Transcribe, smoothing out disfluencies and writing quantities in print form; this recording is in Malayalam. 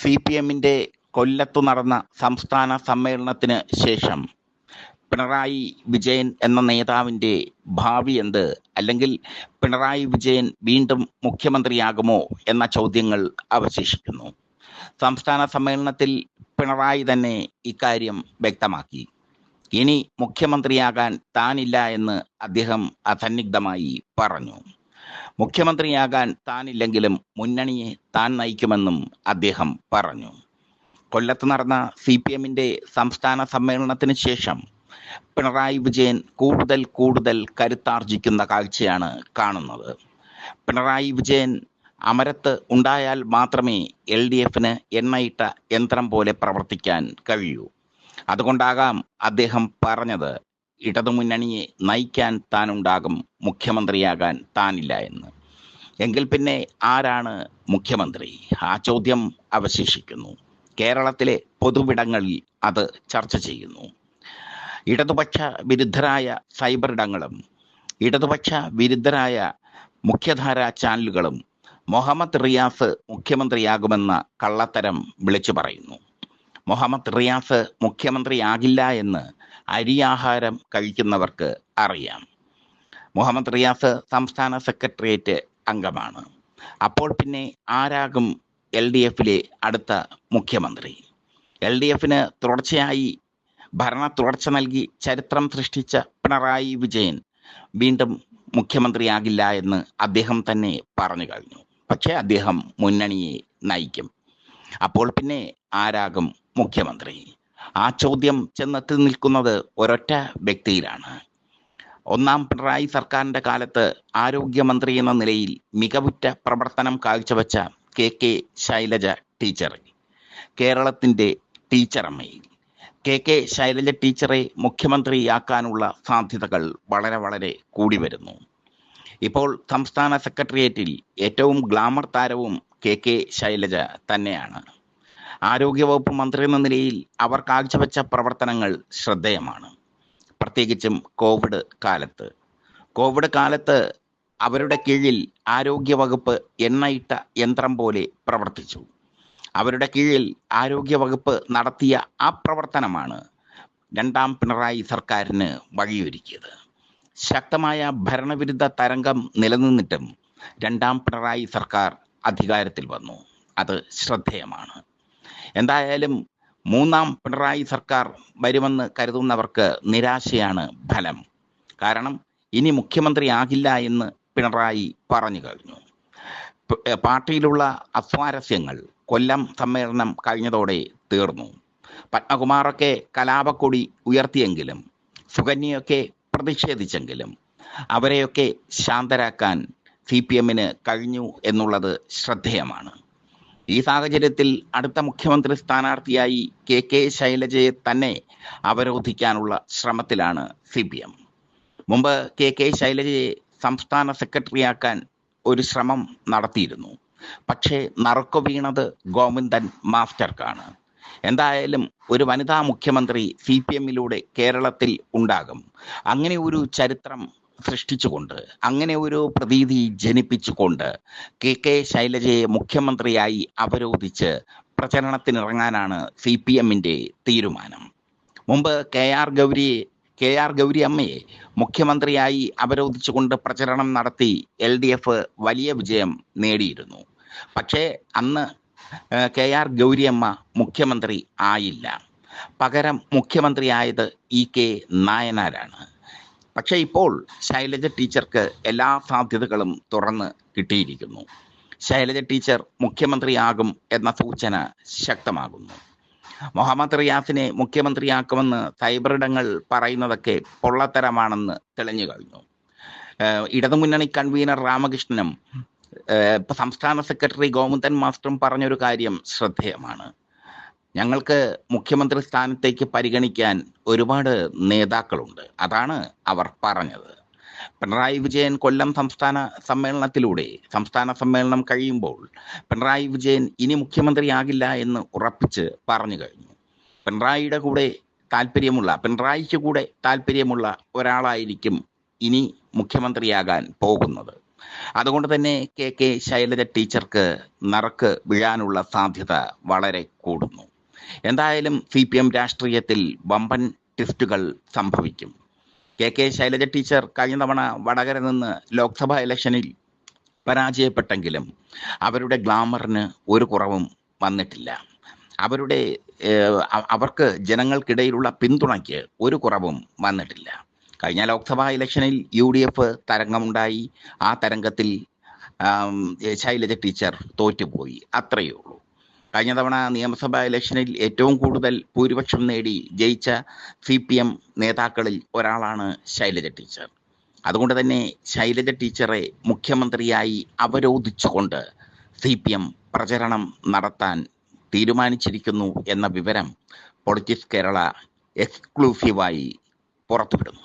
CPMന്റെ കൊല്ലത്തു നടന്ന സംസ്ഥാന സമ്മേളനത്തിന് ശേഷം പിണറായി വിജയൻ എന്ന നേതാവിന്റെ ഭാവി എന്ത്, അല്ലെങ്കിൽ പിണറായി വിജയൻ വീണ്ടും മുഖ്യമന്ത്രിയാകുമോ എന്ന ചോദ്യങ്ങൾ അവശേഷിക്കുന്നു. സംസ്ഥാന സമ്മേളനത്തിൽ പിണറായി തന്നെ ഇക്കാര്യം വ്യക്തമാക്കി. ഇനി മുഖ്യമന്ത്രിയാകാൻ താനില്ല എന്ന് അദ്ദേഹം അസന്നിഗ്ധമായി പറഞ്ഞു. മുഖ്യമന്ത്രിയാകാൻ താനില്ലെങ്കിലും മുന്നണിയെ താൻ നയിക്കുമെന്നും അദ്ദേഹം പറഞ്ഞു. കൊല്ലത്ത് നടന്ന CPMന്റെ സംസ്ഥാന സമ്മേളനത്തിന് ശേഷം പിണറായി വിജയൻ കൂടുതൽ കരുത്താർജിക്കുന്ന കാഴ്ചയാണ് കാണുന്നത്. പിണറായി വിജയൻ അമരത്ത് ഉണ്ടായാൽ മാത്രമേ LDFന് എണ്ണയിട്ട യന്ത്രം പോലെ പ്രവർത്തിക്കാൻ കഴിയൂ. അതുകൊണ്ടാകാം അദ്ദേഹം പറഞ്ഞത് ഇടതുമുന്നണിയെ നയിക്കാൻ താനുണ്ടാകും, മുഖ്യമന്ത്രിയാകാൻ താനില്ല എന്ന്. എങ്കിൽ പിന്നെ ആരാണ് മുഖ്യമന്ത്രി? ആ ചോദ്യം അവശേഷിക്കുന്നു. കേരളത്തിലെ പൊതുവിടങ്ങളിൽ അത് ചർച്ച ചെയ്യുന്നു. ഇടതുപക്ഷ വിരുദ്ധരായ സൈബർ ഇടങ്ങളും ഇടതുപക്ഷ വിരുദ്ധരായ മുഖ്യധാരാ ചാനലുകളും മുഹമ്മദ് റിയാസ് മുഖ്യമന്ത്രിയാകുമെന്ന കള്ളത്തരം വിളിച്ചു പറയുന്നു. മുഹമ്മദ് റിയാസ് മുഖ്യമന്ത്രിയാകില്ല എന്ന് അരിയാഹാരം കഴിക്കുന്നവർക്ക് അറിയാം. മുഹമ്മദ് റിയാസ് സംസ്ഥാന സെക്രട്ടേറിയറ്റ് അംഗമാണ്. അപ്പോൾ പിന്നെ ആരാകും LDFിലെ അടുത്ത മുഖ്യമന്ത്രി? LDFന് തുടർച്ചയായി ഭരണ തുടർച്ച നൽകി ചരിത്രം സൃഷ്ടിച്ച പിണറായി വിജയൻ വീണ്ടും മുഖ്യമന്ത്രിയാകില്ല എന്ന് അദ്ദേഹം തന്നെ പറഞ്ഞു കഴിഞ്ഞു. പക്ഷേ അദ്ദേഹം മുന്നണിയെ നയിക്കും. അപ്പോൾ പിന്നെ ആരാകും മുഖ്യമന്ത്രി? ആ ചോദ്യം ചെന്നെത്തി നിൽക്കുന്നത് ഒരൊറ്റ വ്യക്തിയിലാണ്. ഒന്നാം പിണറായി സർക്കാരിന്റെ കാലത്ത് ആരോഗ്യമന്ത്രി എന്ന നിലയിൽ മികവുറ്റ പ്രവർത്തനം കാഴ്ചവെച്ച KK ശൈലജ ടീച്ചർ, കേരളത്തിന്റെ ടീച്ചറമ്മയിൽ KK ശൈലജ ടീച്ചറെ മുഖ്യമന്ത്രിയാക്കാനുള്ള സാധ്യതകൾ വളരെ കൂടി വരുന്നു. ഇപ്പോൾ സംസ്ഥാന സെക്രട്ടേറിയറ്റിൽ ഏറ്റവും ഗ്ലാമർ താരവും KK ശൈലജ തന്നെയാണ്. ആരോഗ്യവകുപ്പ് മന്ത്രി എന്ന നിലയിൽ അവർ കാഴ്ചവെച്ച പ്രവർത്തനങ്ങൾ ശ്രദ്ധേയമാണ്. പ്രത്യേകിച്ചും കോവിഡ് കാലത്ത് അവരുടെ കീഴിൽ ആരോഗ്യവകുപ്പ് എണ്ണയിട്ട യന്ത്രം പോലെ പ്രവർത്തിച്ചു. അവരുടെ കീഴിൽ ആരോഗ്യവകുപ്പ് നടത്തിയ ആ പ്രവർത്തനമാണ് രണ്ടാം പിണറായി സർക്കാരിന് വഴിയൊരുക്കിയത്. ശക്തമായ ഭരണവിരുദ്ധ തരംഗം നിലനിന്നിട്ടും രണ്ടാം പിണറായി സർക്കാർ അധികാരത്തിൽ വന്നു. അത് ശ്രദ്ധേയമാണ്. എന്തായാലും മൂന്നാം പിണറായി സർക്കാർ വരുമെന്ന് കരുതുന്നവർക്ക് നിരാശയാണ് ഫലം. കാരണം ഇനി മുഖ്യമന്ത്രിയാകില്ല എന്ന് പിണറായി പറഞ്ഞു കഴിഞ്ഞു. പാർട്ടിയിലുള്ള അസ്വാരസ്യങ്ങൾ കൊല്ലം സമ്മേളനം കഴിഞ്ഞതോടെ തീർന്നു. പത്മകുമാറൊക്കെ കലാപക്കൊടി ഉയർത്തിയെങ്കിലും സുകന്യയൊക്കെ പ്രതിഷേധിച്ചെങ്കിലും അവരെയൊക്കെ ശാന്തരാക്കാൻ CPMന് കഴിഞ്ഞു എന്നുള്ളത് ശ്രദ്ധേയമാണ്. ഈ സാഹചര്യത്തിൽ അടുത്ത മുഖ്യമന്ത്രി സ്ഥാനാർത്ഥിയായി KK ശൈലജയെ തന്നെ അവരോധിക്കാനുള്ള ശ്രമത്തിലാണ് CPM. മുമ്പ് KK ശൈലജയെ സംസ്ഥാന സെക്രട്ടറിയാക്കാൻ ഒരു ശ്രമം നടത്തിയിരുന്നു. പക്ഷേ നറുക്കു വീണത് ഗോവിന്ദൻ മാസ്റ്റർക്കാണ്. എന്തായാലും ഒരു വനിതാ മുഖ്യമന്ത്രി CPMലൂടെ കേരളത്തിൽ ഉണ്ടാകും. അങ്ങനെ ഒരു ചരിത്രം സൃഷ്ടിച്ചുകൊണ്ട്, അങ്ങനെ ഒരു പ്രതീതി ജനിപ്പിച്ചുകൊണ്ട് KK ശൈലജയെ മുഖ്യമന്ത്രിയായി അവരോധിച്ച് പ്രചരണത്തിനിറങ്ങാനാണ് CPMന്റെ തീരുമാനം. മുമ്പ് KR ഗൗരി അമ്മയെ മുഖ്യമന്ത്രിയായി അവരോധിച്ചുകൊണ്ട് പ്രചരണം നടത്തി LDF വലിയ വിജയം നേടിയിരുന്നു. പക്ഷേ അന്ന് KR ഗൗരിയമ്മ മുഖ്യമന്ത്രി ആയില്ല. പകരം മുഖ്യമന്ത്രിയായത് EK നായനാരാണ്. പക്ഷേ ഇപ്പോൾ ശൈലജ ടീച്ചർക്ക് എല്ലാ സാധ്യതകളും തുറന്ന് കിട്ടിയിരിക്കുന്നു. ശൈലജ ടീച്ചർ മുഖ്യമന്ത്രിയാകും എന്ന സൂചന ശക്തമാകുന്നു. മുഹമ്മദ് റിയാസിനെ മുഖ്യമന്ത്രിയാക്കുമെന്ന് സൈബറിടങ്ങൾ പറയുന്നതൊക്കെ പൊള്ളത്തരമാണെന്ന് തെളിഞ്ഞു കഴിഞ്ഞു. ഇടതുമുന്നണി കൺവീനർ രാമകൃഷ്ണനും സംസ്ഥാന സെക്രട്ടറി ഗോവിന്ദൻ മാസ്റ്ററും പറഞ്ഞൊരു കാര്യം ശ്രദ്ധേയമാണ്. ഞങ്ങൾക്ക് മുഖ്യമന്ത്രി സ്ഥാനത്തേക്ക് പരിഗണിക്കാൻ ഒരുപാട് നേതാക്കളുണ്ട്. അതാണ് അവർ പറഞ്ഞത്. പിണറായി വിജയൻ കൊല്ലം സംസ്ഥാന സമ്മേളനം കഴിയുമ്പോൾ പിണറായി വിജയൻ ഇനി മുഖ്യമന്ത്രിയാകില്ല എന്ന് ഉറപ്പിച്ച് പറഞ്ഞു കഴിഞ്ഞു. പിണറായിക്ക് കൂടെ താല്പര്യമുള്ള ഒരാളായിരിക്കും ഇനി മുഖ്യമന്ത്രിയാകാൻ പോകുന്നത്. അതുകൊണ്ട് തന്നെ കെ ശൈലജ ടീച്ചർക്ക് നറുക്ക് വീഴാനുള്ള സാധ്യത വളരെ കൂടുന്നു. എന്തായാലും CPM രാഷ്ട്രീയത്തിൽ വമ്പൻ ട്വിസ്റ്റുകൾ സംഭവിക്കും. കെ ശൈലജ ടീച്ചർ കഴിഞ്ഞ തവണ വടകര നിന്ന് ലോക്സഭാ ഇലക്ഷനിൽ പരാജയപ്പെട്ടെങ്കിലും അവരുടെ ഗ്ലാമറിന് ഒരു കുറവും വന്നിട്ടില്ല. അവർക്ക് ജനങ്ങൾക്കിടയിലുള്ള പിന്തുണയ്ക്ക് ഒരു കുറവും വന്നിട്ടില്ല. കഴിഞ്ഞ ലോക്സഭാ ഇലക്ഷനിൽ UDF തരംഗമുണ്ടായി. ആ തരംഗത്തിൽ ശൈലജ ടീച്ചർ തോറ്റുപോയി, അത്രയേ ഉള്ളൂ. കഴിഞ്ഞ തവണ നിയമസഭാ ഇലക്ഷനിൽ ഏറ്റവും കൂടുതൽ ഭൂരിപക്ഷം നേടി ജയിച്ച CPM നേതാക്കളിൽ ഒരാളാണ് ശൈലജ ടീച്ചർ. അതുകൊണ്ട് തന്നെ ശൈലജ ടീച്ചറെ മുഖ്യമന്ത്രിയായി അവരോധിച്ചുകൊണ്ട് CPM പ്രചരണം നടത്താൻ തീരുമാനിച്ചിരിക്കുന്നു എന്ന വിവരം പൊളിറ്റിക്സ് കേരള എക്സ്ക്ലൂസീവായി പുറത്തുവിടുന്നു.